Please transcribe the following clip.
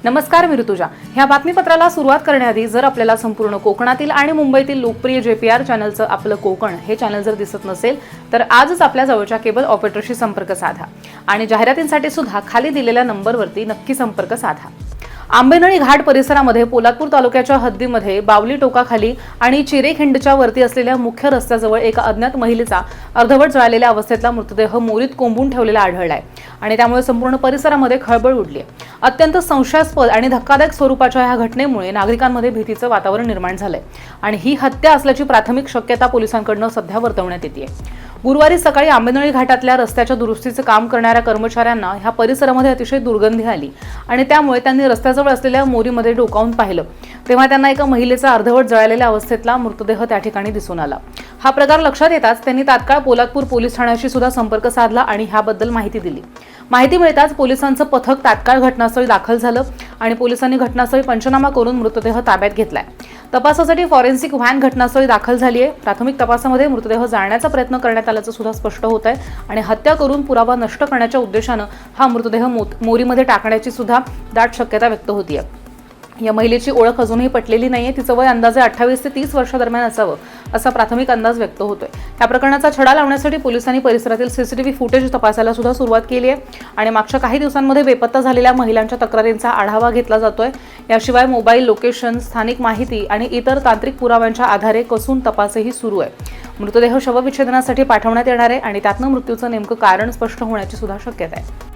नमस्कार, मी ऋतुजा. ह्या बातमीपत्राला सुरुवात करण्याआधी जर आपल्याला संपूर्ण कोकणातील आणि मुंबईतील लोकप्रिय JPR चॅनलचं आपलं कोकण हे चॅनल जर दिसत नसेल तर आजच आपल्या जवळच्या केबल ऑपरेटरशी संपर्क साधा आणि जाहिरातींसाठी सुद्धा खाली दिलेल्या नंबरवरती नक्की संपर्क साधा. आंबेनळी घाट परिसरामध्ये पोलादपूर तालुक्याच्या हद्दीमध्ये बावली टोकाखाली आणि चिरेखिंडच्या वरती असलेल्या मुख्य रस्त्याजवळ एका अज्ञात महिलेचा अर्धवट जळालेल्या अवस्थेतला मृतदेह मोरीत कोंबून ठेवलेला आढळलाय आणि त्यामुळे संपूर्ण परिसरामध्ये खळबळ उडली आहे. अत्यंत संशयास्पद आणि धक्कादायक स्वरूपाच्या ह्या घटनेमुळे नागरिकांमध्ये भीतीचं वातावरण निर्माण झालंय आणि ही हत्या असल्याची प्राथमिक शक्यता पोलिसांकडून सध्या वर्तवण्यात येते. गुरुवारी सकाळी आंबेनळी घाटातल्या रस्त्याच्या दुरुस्तीचे काम करणाऱ्या कर्मचाऱ्यांना ह्या परिसरामध्ये अतिशय दुर्गंधी आली आणि त्यामुळे त्यांनी रस्त्याजवळ असलेल्या मोरीमध्ये डोकावून पाहिलं तेव्हा त्यांना एका महिलेचा अर्धवट जळालेल्या अवस्थेतला मृतदेह त्या ठिकाणी दिसून आला. हा प्रकार लक्षात येताच त्यांनी तात्काळ पोलादपूर पोलीस ठाण्याशी सुद्धा संपर्क साधला आणि ह्याबद्दल माहिती दिली. माहिती मिळताच पोलिसांचं पथक तात्काळ घटनास्थळी दाखल झालं आणि पोलिसांनी घटनास्थळी पंचनामा करून मृतदेह ताब्यात घेतलाय. तपासासाठी फॉरेन्सिक व्हॅन घटनास्थळी दाखल झाली आहे. प्राथमिक तपासामध्ये मृतदेह जाळण्याचा प्रयत्न करण्यात आल्याचं सुद्धा स्पष्ट होत आहे आणि हत्या करून पुरावा नष्ट करण्याच्या उद्देशानं हा मृतदेह मोरीमध्ये टाकण्याची सुद्धा दाट शक्यता व्यक्त होतीये. या महिलेची ओळख अजूनही पटलेली नाहीये. तिचं वय अंदाजे 28 ते 30 वर्षादरम्यान असावं असा प्राथमिक अंदाज व्यक्त होतोय. या प्रकरणाचा छडा लावण्यासाठी पोलिसांनी परिसरातील CCTV फुटेज तपासायला सुद्धा सुरुवात केली आहे आणि मागच्या काही दिवसांमध्ये बेपत्ता झालेल्या महिलांच्या तक्रारींचा आढावा घेतला जातोय. याशिवाय मोबाईल लोकेशन, स्थानिक माहिती आणि इतर तांत्रिक पुराव्यांच्या आधारे कसून तपासही सुरू आहे. मृतदेह शवविच्छेदनासाठी पाठवण्यात येणार आहे आणि त्यातनं मृत्यूचं नेमकं कारण स्पष्ट होण्याची सुद्धा शक्यता आहे.